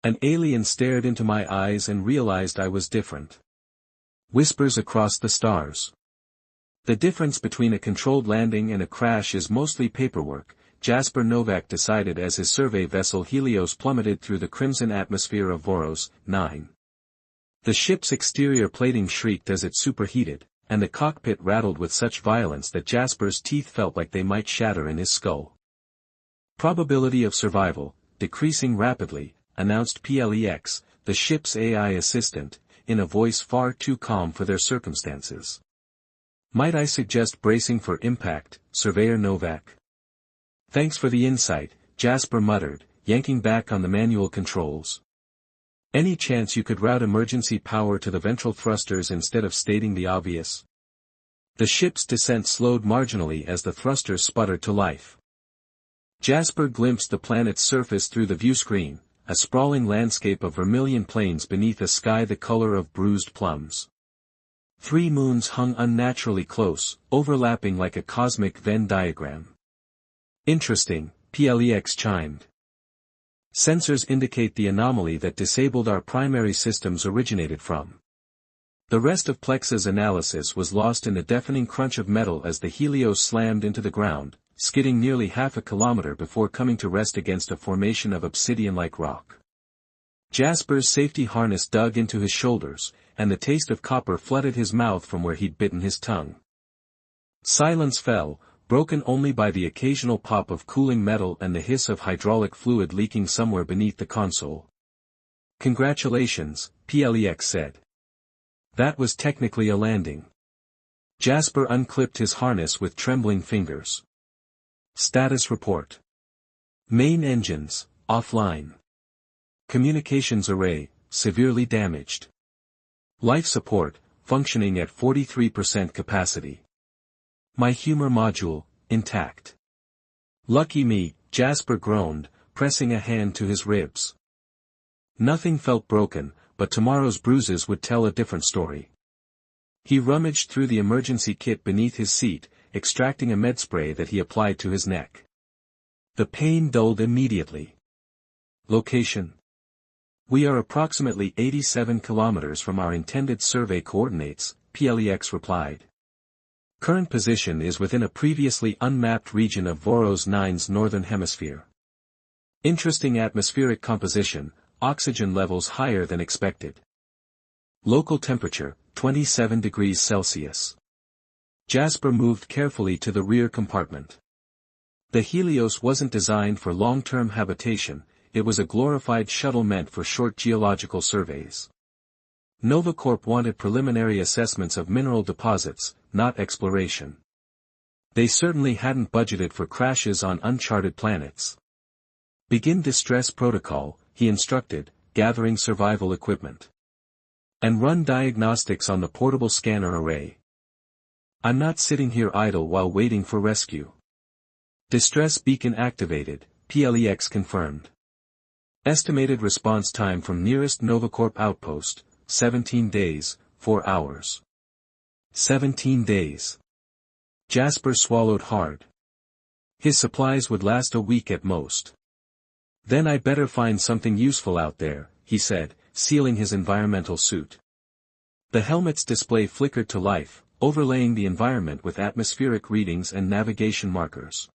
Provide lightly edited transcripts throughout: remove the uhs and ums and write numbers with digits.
An alien stared into my eyes and realized I was different. Whispers across the stars. The difference between a controlled landing and a crash is mostly paperwork, Jasper Novak decided as his survey vessel Helios plummeted through the crimson atmosphere of Voros, 9. The ship's exterior plating shrieked as it superheated, and the cockpit rattled with such violence that Jasper's teeth felt like they might shatter in his skull. Probability of survival, decreasing rapidly, announced PLEX, the ship's AI assistant, in a voice far too calm for their circumstances. Might I suggest bracing for impact, Surveyor Novak? Thanks for the insight, Jasper muttered, yanking back on the manual controls. Any chance you could route emergency power to the ventral thrusters instead of stating the obvious? The ship's descent slowed marginally as the thrusters sputtered to life. Jasper glimpsed the planet's surface through the viewscreen, a sprawling landscape of vermilion plains beneath a sky the color of bruised plums. 3 moons hung unnaturally close, overlapping like a cosmic Venn diagram. Interesting, PLEX chimed. Sensors indicate the anomaly that disabled our primary systems originated from. The rest of Plex's analysis was lost in the deafening crunch of metal as the Helios slammed into the ground, skidding nearly half a kilometer before coming to rest against a formation of obsidian-like rock. Jasper's safety harness dug into his shoulders, and the taste of copper flooded his mouth from where he'd bitten his tongue. Silence fell, broken only by the occasional pop of cooling metal and the hiss of hydraulic fluid leaking somewhere beneath the console. Congratulations, PLEX said. That was technically a landing. Jasper unclipped his harness with trembling fingers. Status report. Main engines, offline. Communications array, severely damaged. Life support, functioning at 43% capacity. My humor module, intact. Lucky me, Jasper groaned, pressing a hand to his ribs. Nothing felt broken, but tomorrow's bruises would tell a different story. He rummaged through the emergency kit beneath his seat, extracting a med spray that he applied to his neck. The pain dulled immediately. Location. We are approximately 87 kilometers from our intended survey coordinates, PLEX replied. Current position is within a previously unmapped region of Voros 9's northern hemisphere. Interesting atmospheric composition, oxygen levels higher than expected. Local temperature, 27 degrees Celsius. Jasper moved carefully to the rear compartment. The Helios wasn't designed for long-term habitation, it was a glorified shuttle meant for short geological surveys. Novacorp wanted preliminary assessments of mineral deposits, not exploration. They certainly hadn't budgeted for crashes on uncharted planets. Begin distress protocol, he instructed, gathering survival equipment. And run diagnostics on the portable scanner array. I'm not sitting here idle while waiting for rescue. Distress beacon activated, PLEX confirmed. Estimated response time from nearest Novacorp outpost, 17 days, 4 hours. 17 days. Jasper swallowed hard. His supplies would last a week at most. Then I better find something useful out there, he said, sealing his environmental suit. The helmet's display flickered to life, overlaying the environment with atmospheric readings and navigation markers.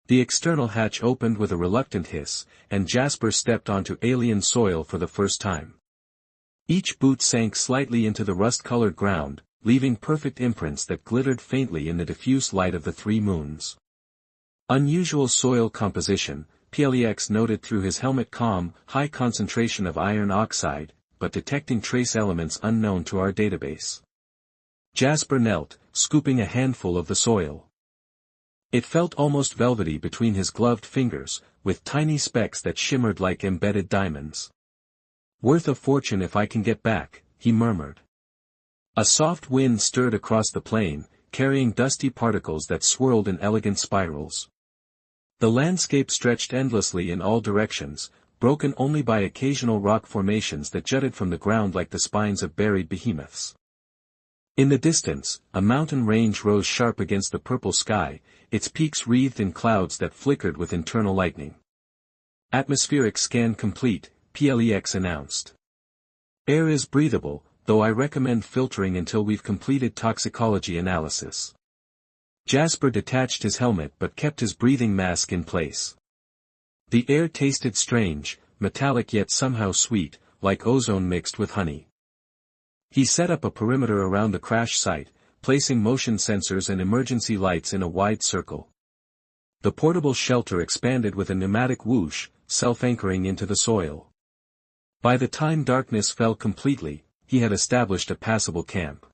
The external hatch opened with a reluctant hiss, and Jasper stepped onto alien soil for the first time. Each boot sank slightly into the rust-colored ground, leaving perfect imprints that glittered faintly in the diffuse light of the 3 moons. Unusual soil composition, PLEX noted through his helmet comm, high concentration of iron oxide, but detecting trace elements unknown to our database. Jasper knelt, scooping a handful of the soil. It felt almost velvety between his gloved fingers, with tiny specks that shimmered like embedded diamonds. Worth a fortune if I can get back, he murmured. A soft wind stirred across the plain, carrying dusty particles that swirled in elegant spirals. The landscape stretched endlessly in all directions, broken only by occasional rock formations that jutted from the ground like the spines of buried behemoths. In the distance, a mountain range rose sharp against the purple sky, its peaks wreathed in clouds that flickered with internal lightning. Atmospheric scan complete, PLEX announced. Air is breathable, though I recommend filtering until we've completed toxicology analysis. Jasper detached his helmet but kept his breathing mask in place. The air tasted strange, metallic yet somehow sweet, like ozone mixed with honey. He set up a perimeter around the crash site, placing motion sensors and emergency lights in a wide circle. The portable shelter expanded with a pneumatic whoosh, self-anchoring into the soil. By the time darkness fell completely, he had established a passable camp.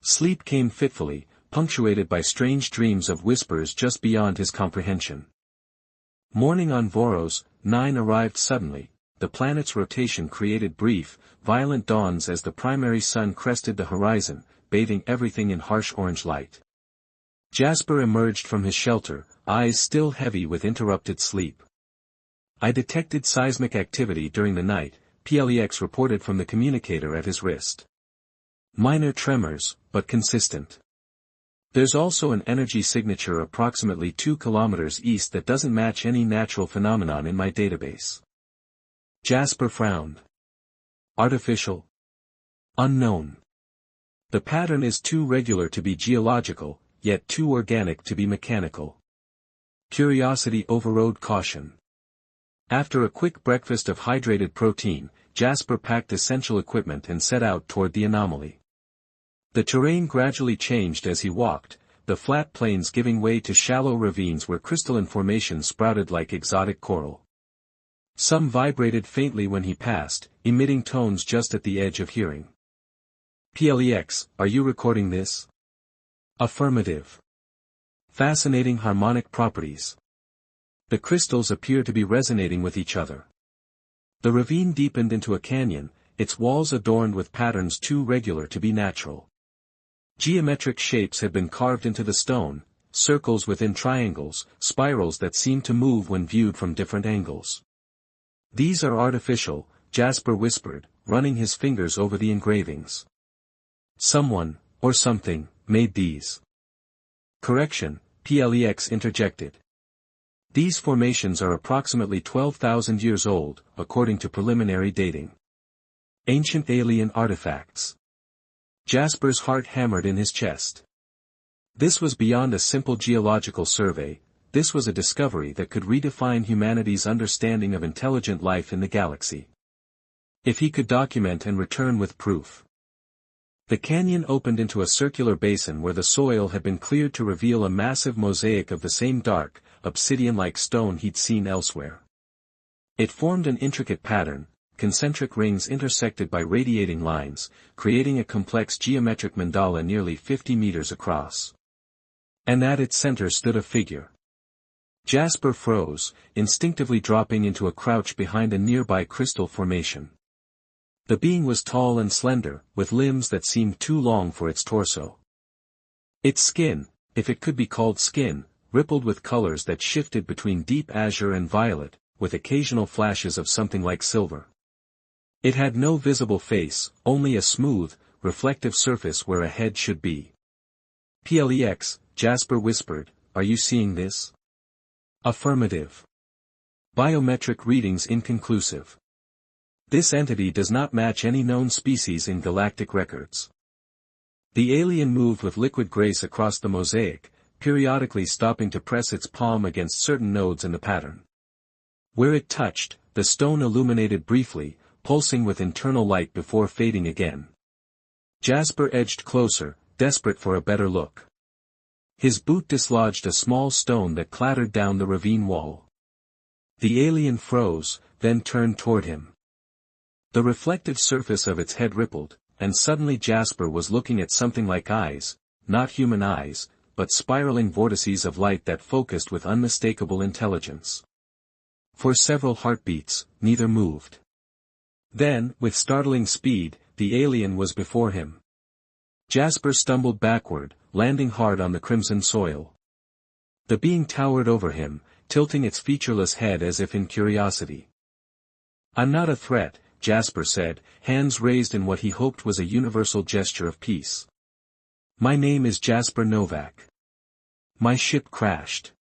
Sleep came fitfully, punctuated by strange dreams of whispers just beyond his comprehension. Morning on Voros 9 arrived suddenly. The planet's rotation created brief, violent dawns as the primary sun crested the horizon, bathing everything in harsh orange light. Jasper emerged from his shelter, eyes still heavy with interrupted sleep. I detected seismic activity during the night, PLEX reported from the communicator at his wrist. Minor tremors, but consistent. There's also an energy signature approximately 2 kilometers east that doesn't match any natural phenomenon in my database. Jasper frowned. Artificial? Unknown. The pattern is too regular to be geological, yet too organic to be mechanical. Curiosity overrode caution. After a quick breakfast of hydrated protein, Jasper packed essential equipment and set out toward the anomaly. The terrain gradually changed as he walked, the flat plains giving way to shallow ravines where crystalline formations sprouted like exotic coral. Some vibrated faintly when he passed, emitting tones just at the edge of hearing. PLEX, are you recording this? Affirmative. Fascinating harmonic properties. The crystals appear to be resonating with each other. The ravine deepened into a canyon, its walls adorned with patterns too regular to be natural. Geometric shapes had been carved into the stone, circles within triangles, spirals that seemed to move when viewed from different angles. These are artificial, Jasper whispered, running his fingers over the engravings. Someone, or something, made these. Correction, PLEX interjected. These formations are approximately 12,000 years old, according to preliminary dating. Ancient alien artifacts. Jasper's heart hammered in his chest. This was beyond a simple geological survey. This was a discovery that could redefine humanity's understanding of intelligent life in the galaxy. If he could document and return with proof. The canyon opened into a circular basin where the soil had been cleared to reveal a massive mosaic of the same dark, obsidian-like stone he'd seen elsewhere. It formed an intricate pattern, concentric rings intersected by radiating lines, creating a complex geometric mandala nearly 50 meters across. And at its center stood a figure. Jasper froze, instinctively dropping into a crouch behind a nearby crystal formation. The being was tall and slender, with limbs that seemed too long for its torso. Its skin, if it could be called skin, rippled with colors that shifted between deep azure and violet, with occasional flashes of something like silver. It had no visible face, only a smooth, reflective surface where a head should be. PLEX, Jasper whispered, are you seeing this? Affirmative. Biometric readings inconclusive. This entity does not match any known species in galactic records. The alien moved with liquid grace across the mosaic, periodically stopping to press its palm against certain nodes in the pattern. Where it touched, the stone illuminated briefly, pulsing with internal light before fading again. Jasper edged closer, desperate for a better look. His boot dislodged a small stone that clattered down the ravine wall. The alien froze, then turned toward him. The reflective surface of its head rippled, and suddenly Jasper was looking at something like eyes, not human eyes, but spiraling vortices of light that focused with unmistakable intelligence. For several heartbeats, neither moved. Then, with startling speed, the alien was before him. Jasper stumbled backward, landing hard on the crimson soil. The being towered over him, tilting its featureless head as if in curiosity. I'm not a threat, Jasper said, hands raised in what he hoped was a universal gesture of peace. My name is Jasper Novak. My ship crashed.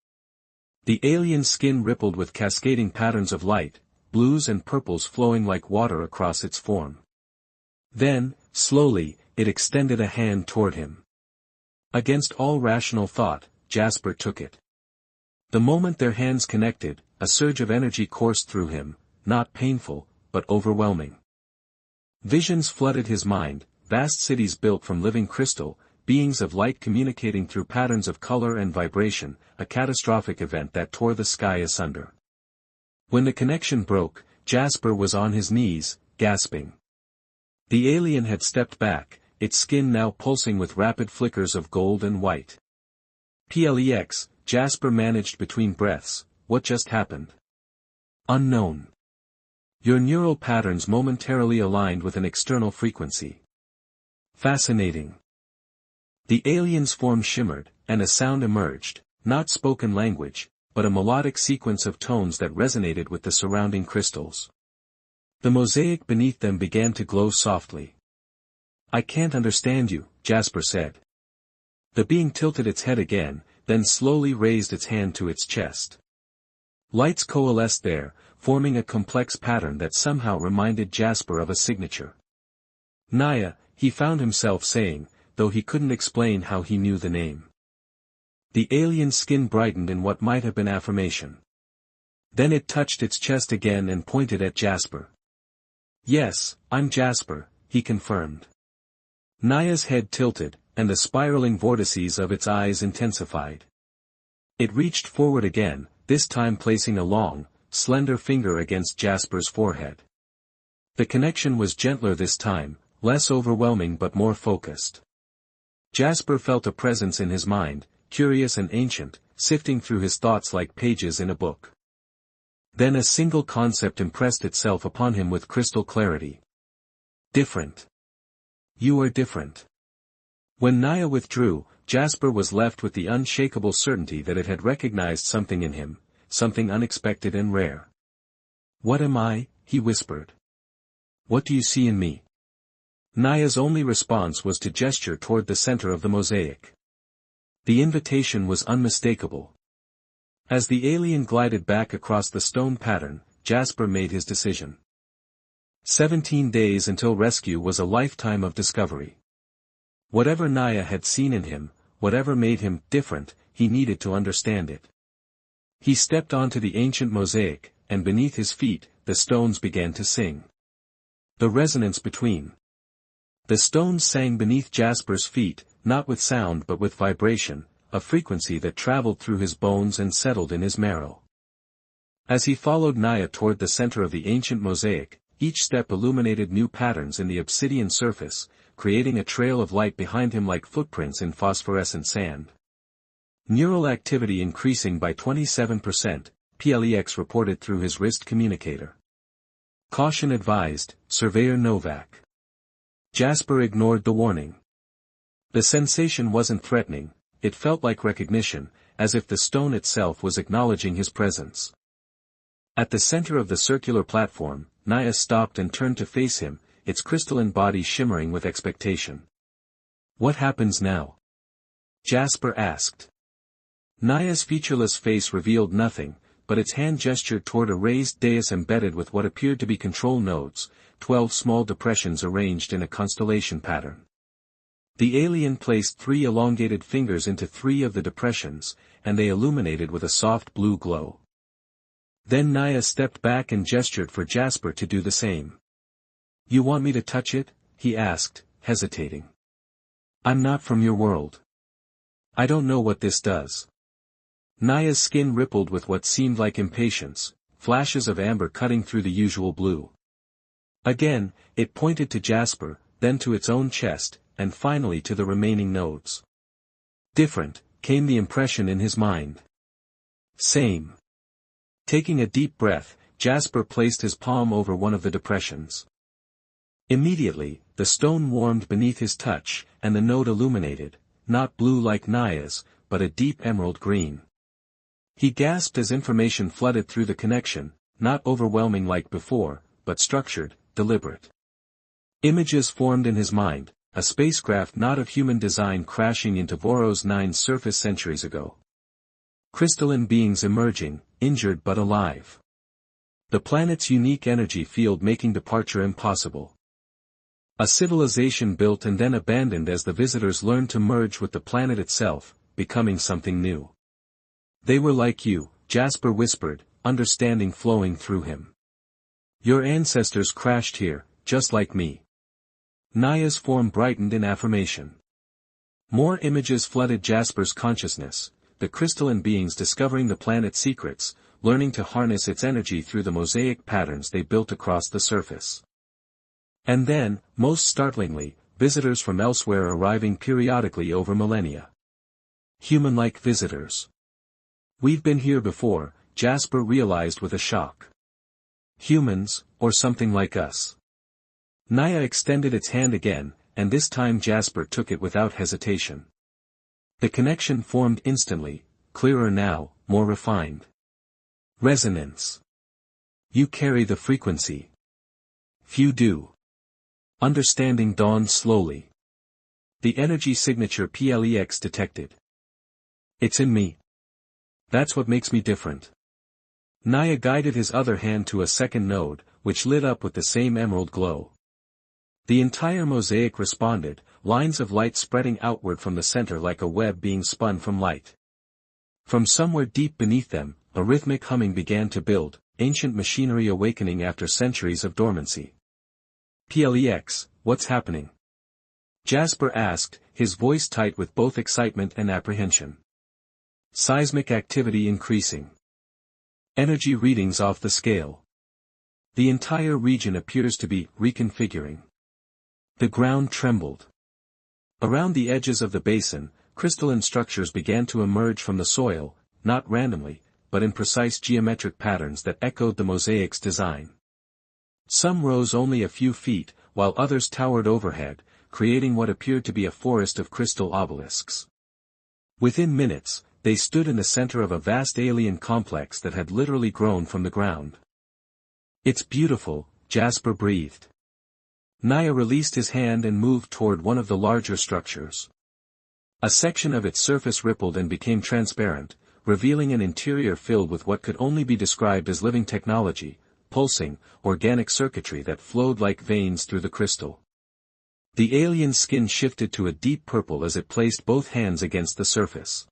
The alien skin rippled with cascading patterns of light, blues and purples flowing like water across its form. Then, slowly, it extended a hand toward him. Against all rational thought, Jasper took it. The moment their hands connected, a surge of energy coursed through him, not painful, but overwhelming. Visions flooded his mind, vast cities built from living crystal, beings of light communicating through patterns of color and vibration, a catastrophic event that tore the sky asunder. When the connection broke, Jasper was on his knees, gasping. The alien had stepped back, its skin now pulsing with rapid flickers of gold and white. Plex, Jasper managed between breaths, what just happened? Unknown. Your neural patterns momentarily aligned with an external frequency. Fascinating. The alien's form shimmered, and a sound emerged, not spoken language, but a melodic sequence of tones that resonated with the surrounding crystals. The mosaic beneath them began to glow softly. I can't understand you, Jasper said. The being tilted its head again, then slowly raised its hand to its chest. Lights coalesced there, forming a complex pattern that somehow reminded Jasper of a signature. Naya, he found himself saying, though he couldn't explain how he knew the name. The alien's skin brightened in what might have been affirmation. Then it touched its chest again and pointed at Jasper. Yes, I'm Jasper, he confirmed. Naya's head tilted, and the spiraling vortices of its eyes intensified. It reached forward again, this time placing a long, slender finger against Jasper's forehead. The connection was gentler this time, less overwhelming but more focused. Jasper felt a presence in his mind, curious and ancient, sifting through his thoughts like pages in a book. Then a single concept impressed itself upon him with crystal clarity. Different. You are different. When Naya withdrew, Jasper was left with the unshakable certainty that it had recognized something in him, something unexpected and rare. What am I? He whispered. What do you see in me? Naya's only response was to gesture toward the center of the mosaic. The invitation was unmistakable. As the alien glided back across the stone pattern, Jasper made his decision. 17 days until rescue was a lifetime of discovery. Whatever Naya had seen in him, whatever made him different, he needed to understand it. He stepped onto the ancient mosaic, and beneath his feet, the stones began to sing. The resonance between. The stones sang beneath Jasper's feet, not with sound but with vibration, a frequency that traveled through his bones and settled in his marrow. As he followed Naya toward the center of the ancient mosaic, each step illuminated new patterns in the obsidian surface, creating a trail of light behind him like footprints in phosphorescent sand. Neural activity increasing by 27%, Plex reported through his wrist communicator. Caution advised, Surveyor Novak. Jasper ignored the warning. The sensation wasn't threatening, it felt like recognition, as if the stone itself was acknowledging his presence. At the center of the circular platform, Naya stopped and turned to face him, its crystalline body shimmering with expectation. What happens now? Jasper asked. Naya's featureless face revealed nothing, but its hand gestured toward a raised dais embedded with what appeared to be control nodes, 12 small depressions arranged in a constellation pattern. The alien placed 3 elongated fingers into 3 of the depressions, and they illuminated with a soft blue glow. Then Naya stepped back and gestured for Jasper to do the same. You want me to touch it? He asked, hesitating. I'm not from your world. I don't know what this does. Naya's skin rippled with what seemed like impatience, flashes of amber cutting through the usual blue. Again, it pointed to Jasper, then to its own chest, and finally to the remaining nodes. Different, came the impression in his mind. Same. Taking a deep breath, Jasper placed his palm over one of the depressions. Immediately, the stone warmed beneath his touch, and the node illuminated, not blue like Naya's, but a deep emerald green. He gasped as information flooded through the connection, not overwhelming like before, but structured, deliberate. Images formed in his mind, a spacecraft not of human design crashing into Voros 9's surface centuries ago. Crystalline beings emerging, injured but alive. the planet's unique energy field making departure impossible. A civilization built and then abandoned as the visitors learned to merge with the planet itself, becoming something new. They were like you, Jasper whispered, understanding flowing through him. Your ancestors crashed here, just like me. Naya's form brightened in affirmation. More images flooded Jasper's consciousness, the crystalline beings discovering the planet's secrets, learning to harness its energy through the mosaic patterns they built across the surface. And then, most startlingly, visitors from elsewhere arriving periodically over millennia. Human-like visitors. We've been here before, Jasper realized with a shock. Humans, or something like us. Naya extended its hand again, and this time Jasper took it without hesitation. The connection formed instantly, clearer now, more refined. Resonance. You carry the frequency. Few do. Understanding dawned slowly. The energy signature PLEX detected. It's in me. That's what makes me different. Naya guided his other hand to a second node, which lit up with the same emerald glow. The entire mosaic responded, lines of light spreading outward from the center like a web being spun from light. From somewhere deep beneath them, a rhythmic humming began to build, ancient machinery awakening after centuries of dormancy. PLEX, what's happening? Jasper asked, his voice tight with both excitement and apprehension. Seismic activity increasing. Energy readings off the scale. The entire region appears to be reconfiguring. The ground trembled. Around the edges of the basin, crystalline structures began to emerge from the soil, not randomly, but in precise geometric patterns that echoed the mosaic's design. Some rose only a few feet, while others towered overhead, creating what appeared to be a forest of crystal obelisks. Within minutes, they stood in the center of a vast alien complex that had literally grown from the ground. It's beautiful, Jasper breathed. Naya released his hand and moved toward one of the larger structures. A section of its surface rippled and became transparent, revealing an interior filled with what could only be described as living technology, pulsing, organic circuitry that flowed like veins through the crystal. The alien skin shifted to a deep purple as it placed both hands against the surface.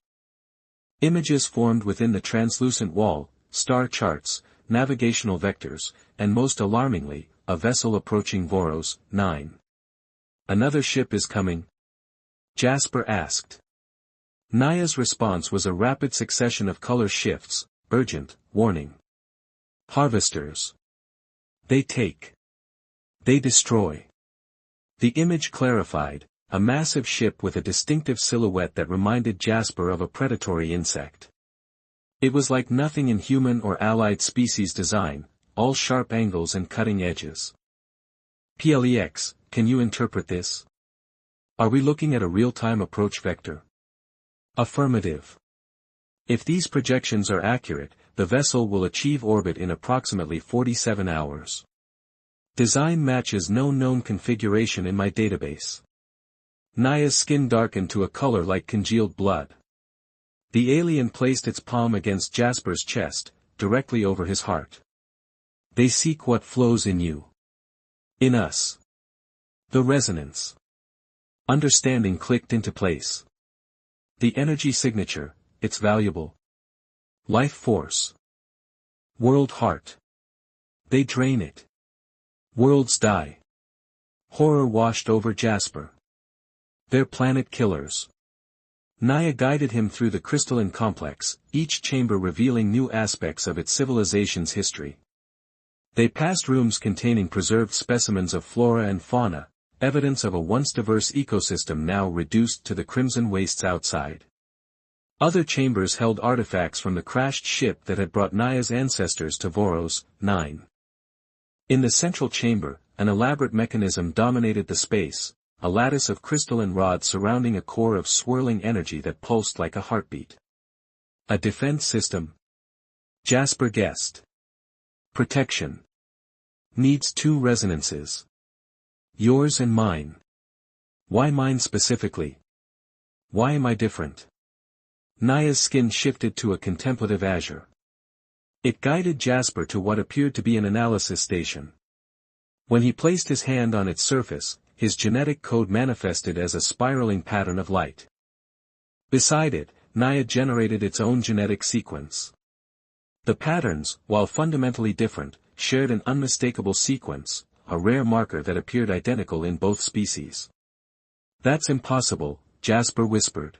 Images formed within the translucent wall, star charts, navigational vectors, and most alarmingly, a vessel approaching Voros, 9. Another ship is coming? Jasper asked. Naya's response was a rapid succession of color shifts, urgent, warning. Harvesters. They take. They destroy. The image clarified, a massive ship with a distinctive silhouette that reminded Jasper of a predatory insect. It was like nothing in human or allied species design, all sharp angles and cutting edges. PLEX, can you interpret this? Are we looking at a real-time approach vector? Affirmative. If these projections are accurate, the vessel will achieve orbit in approximately 47 hours. Design matches no known configuration in my database. Naya's skin darkened to a color like congealed blood. The alien placed its palm against Jasper's chest, directly over his heart. They seek what flows in you. In us. The resonance. Understanding clicked into place. The energy signature, it's valuable. Life force. World heart. They drain it. Worlds die. Horror washed over Jasper. They're planet killers. Naya guided him through the crystalline complex, each chamber revealing new aspects of its civilization's history. They passed rooms containing preserved specimens of flora and fauna, evidence of a once diverse ecosystem now reduced to the crimson wastes outside. Other chambers held artifacts from the crashed ship that had brought Naya's ancestors to Voros, 9. In the central chamber, an elaborate mechanism dominated the space, a lattice of crystalline rods surrounding a core of swirling energy that pulsed like a heartbeat. A defense system? Jasper guessed. Protection. Needs 2 resonances. Yours and mine. Why mine specifically? Why am I different? Naya's skin shifted to a contemplative azure. It guided Jasper to what appeared to be an analysis station. When he placed his hand on its surface, his genetic code manifested as a spiraling pattern of light. Beside it, Naya generated its own genetic sequence. The patterns, while fundamentally different, shared an unmistakable sequence, a rare marker that appeared identical in both species. "That's impossible," Jasper whispered.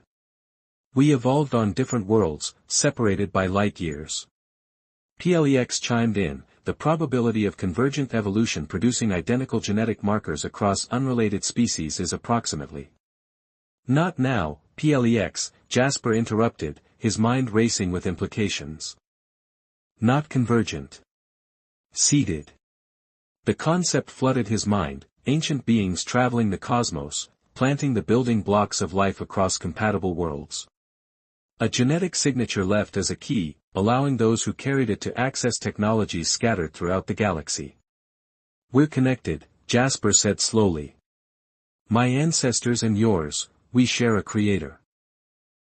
"We evolved on different worlds, separated by light years." Plex chimed in, "The probability of convergent evolution producing identical genetic markers across unrelated species is approximately." "Not now, Plex," Jasper interrupted, his mind racing with implications. "Not convergent. Seeded." The concept flooded his mind, ancient beings traveling the cosmos, planting the building blocks of life across compatible worlds. A genetic signature left as a key, allowing those who carried it to access technologies scattered throughout the galaxy. "We're connected," Jasper said slowly. "My ancestors and yours, we share a creator."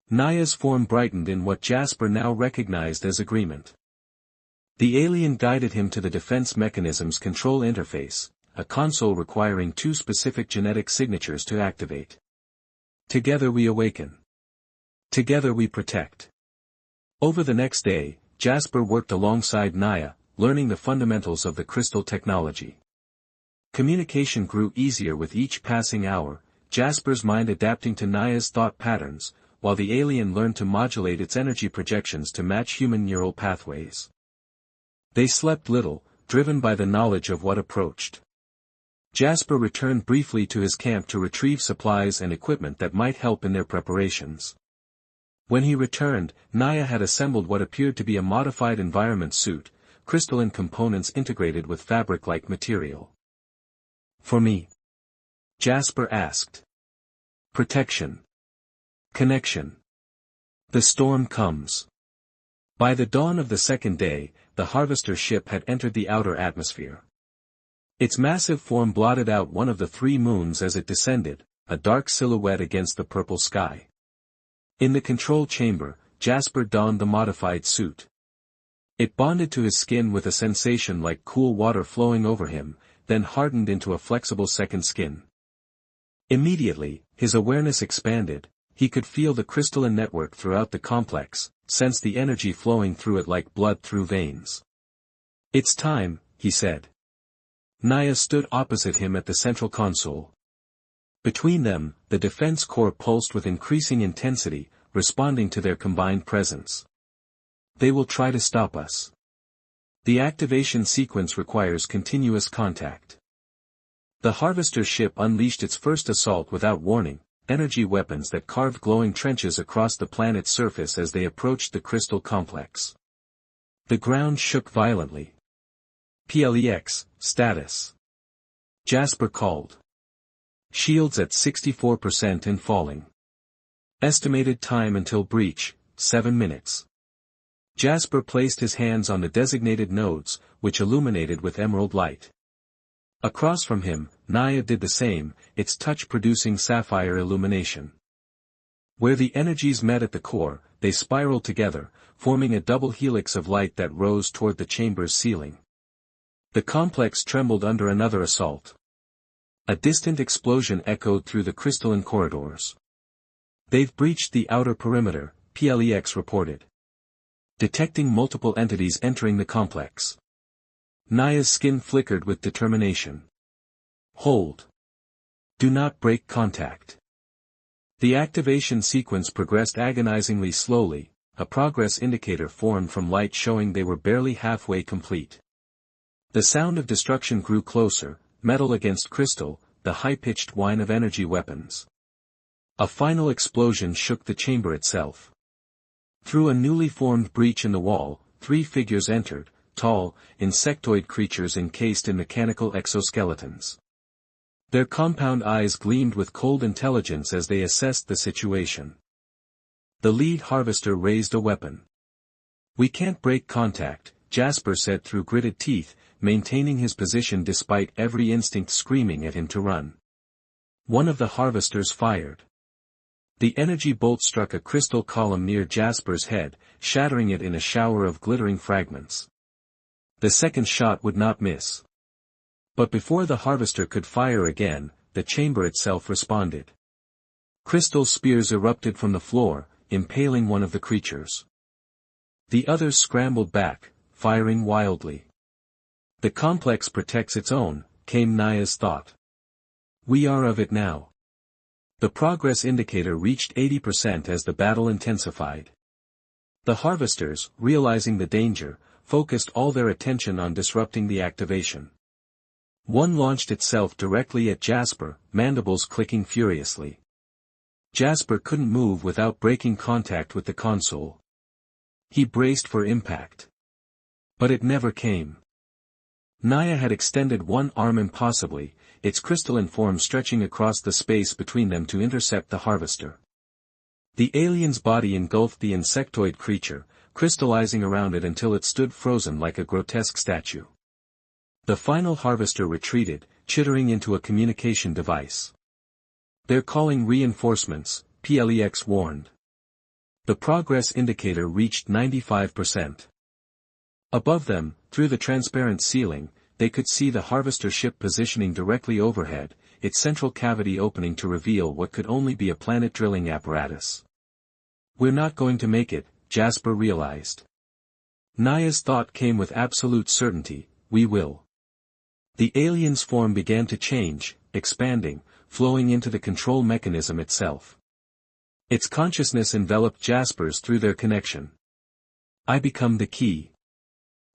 Naya's form brightened in what Jasper now recognized as agreement. The alien guided him to the defense mechanism's control interface, a console requiring 2 specific genetic signatures to activate. "Together we awaken. Together we protect." Over the next day, Jasper worked alongside Naya, learning the fundamentals of the crystal technology. Communication grew easier with each passing hour, Jasper's mind adapting to Naya's thought patterns, while the alien learned to modulate its energy projections to match human neural pathways. They slept little, driven by the knowledge of what approached. Jasper returned briefly to his camp to retrieve supplies and equipment that might help in their preparations. When he returned, Naya had assembled what appeared to be a modified environment suit, crystalline components integrated with fabric-like material. "For me?" Jasper asked. "Protection. Connection. The storm comes." By the dawn of the second day, the harvester ship had entered the outer atmosphere. Its massive form blotted out one of the 3 moons as it descended, a dark silhouette against the purple sky. In the control chamber, Jasper donned the modified suit. It bonded to his skin with a sensation like cool water flowing over him, then hardened into a flexible second skin. Immediately, his awareness expanded, he could feel the crystalline network throughout the complex, sense the energy flowing through it like blood through veins. "It's time," he said. Naya stood opposite him at the central console. Between them, the defense core pulsed with increasing intensity, responding to their combined presence. "They will try to stop us. The activation sequence requires continuous contact." The harvester ship unleashed its first assault without warning, energy weapons that carved glowing trenches across the planet's surface as they approached the crystal complex. The ground shook violently. "Plex, status." Jasper called. "Shields at 64% and falling. Estimated time until breach, 7 minutes." Jasper placed his hands on the designated nodes, which illuminated with emerald light. Across from him, Naya did the same, its touch producing sapphire illumination. Where the energies met at the core, they spiraled together, forming a double helix of light that rose toward the chamber's ceiling. The complex trembled under another assault. A distant explosion echoed through the crystalline corridors. "They've breached the outer perimeter," Plex reported. "Detecting multiple entities entering the complex." Naya's skin flickered with determination. "Hold. Do not break contact." The activation sequence progressed agonizingly slowly, a progress indicator formed from light showing they were barely halfway complete. The sound of destruction grew closer, metal against crystal, the high-pitched whine of energy weapons. A final explosion shook the chamber itself. Through a newly formed breach in the wall, 3 figures entered, tall, insectoid creatures encased in mechanical exoskeletons. Their compound eyes gleamed with cold intelligence as they assessed the situation. The lead harvester raised a weapon. "We can't break contact," Jasper said through gritted teeth, maintaining his position despite every instinct screaming at him to run. One of the harvesters fired. The energy bolt struck a crystal column near Jasper's head, shattering it in a shower of glittering fragments. The second shot would not miss. But before the harvester could fire again, the chamber itself responded. Crystal spears erupted from the floor, impaling one of the creatures. The others scrambled back, firing wildly. The complex protects its own, came Naya's thought. We are of it now. The progress indicator reached 80% as the battle intensified. The harvesters, realizing the danger, focused all their attention on disrupting the activation. One launched itself directly at Jasper, mandibles clicking furiously. Jasper couldn't move without breaking contact with the console. He braced for impact. But it never came. Naya had extended one arm impossibly, its crystalline form stretching across the space between them to intercept the harvester. The alien's body engulfed the insectoid creature, crystallizing around it until it stood frozen like a grotesque statue. The final harvester retreated, chittering into a communication device. They're calling reinforcements, Plex warned. The progress indicator reached 95%. Above them, through the transparent ceiling, they could see the harvester ship positioning directly overhead, its central cavity opening to reveal what could only be a planet drilling apparatus. We're not going to make it, Jasper realized. Naya's thought came with absolute certainty, we will. The alien's form began to change, expanding, flowing into the control mechanism itself. Its consciousness enveloped Jasper's through their connection. I become the key.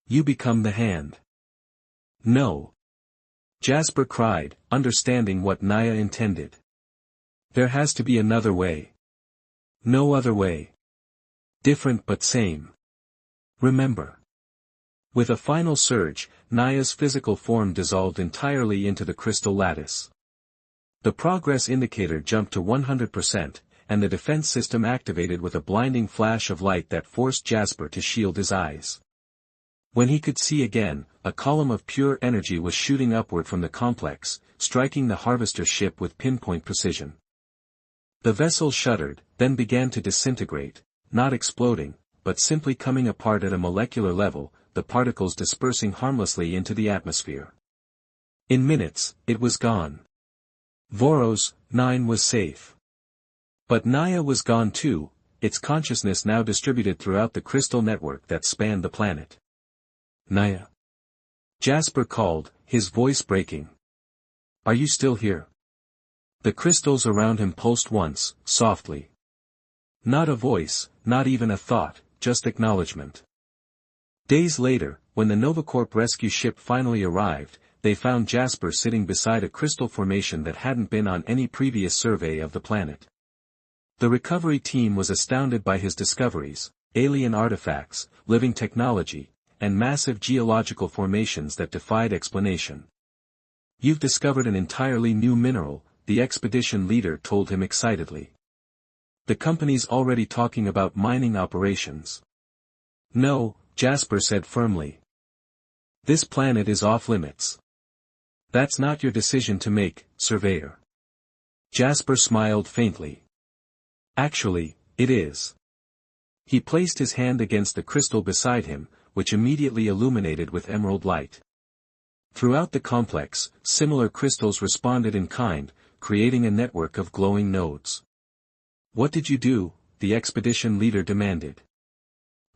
You become the hand. No. Jasper cried, understanding what Naya intended. There has to be another way. No other way. Different but same. Remember. With a final surge, Naya's physical form dissolved entirely into the crystal lattice. The progress indicator jumped to 100%, and the defense system activated with a blinding flash of light that forced Jasper to shield his eyes. When he could see again, a column of pure energy was shooting upward from the complex, striking the harvester ship with pinpoint precision. The vessel shuddered, then began to disintegrate, not exploding, but simply coming apart at a molecular level, the particles dispersing harmlessly into the atmosphere. In minutes, it was gone. Voros, 9 was safe. But Naya was gone too, its consciousness now distributed throughout the crystal network that spanned the planet. Naya. Jasper called, his voice breaking. Are you still here? The crystals around him pulsed once, softly. Not a voice, not even a thought, just acknowledgement. Days later, when the Novacorp rescue ship finally arrived, they found Jasper sitting beside a crystal formation that hadn't been on any previous survey of the planet. The recovery team was astounded by his discoveries, alien artifacts, living technology, and massive geological formations that defied explanation. You've discovered an entirely new mineral, the expedition leader told him excitedly. The company's already talking about mining operations. No, Jasper said firmly. This planet is off limits. That's not your decision to make, Surveyor. Jasper smiled faintly. Actually, it is. He placed his hand against the crystal beside him, which immediately illuminated with emerald light. Throughout the complex, similar crystals responded in kind, creating a network of glowing nodes. What did you do? The expedition leader demanded.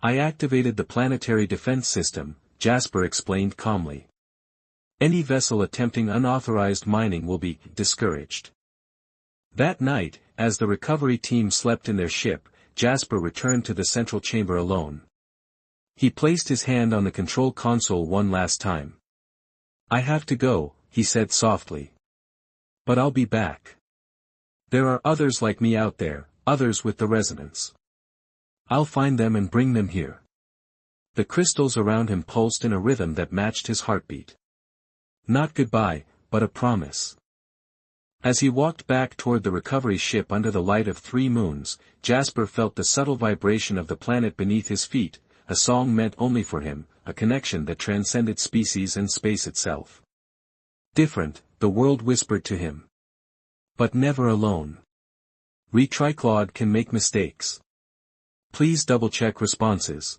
I activated the planetary defense system, Jasper explained calmly. Any vessel attempting unauthorized mining will be discouraged. That night, as the recovery team slept in their ship, Jasper returned to the central chamber alone. He placed his hand on the control console one last time. I have to go, he said softly. But I'll be back. There are others like me out there, others with the resonance. I'll find them and bring them here. The crystals around him pulsed in a rhythm that matched his heartbeat. Not goodbye, but a promise. As he walked back toward the recovery ship under the light of 3 moons, Jasper felt the subtle vibration of the planet beneath his feet, a song meant only for him, a connection that transcended species and space itself. Different, the world whispered to him. But never alone. Retriclod can make mistakes. Please double-check responses.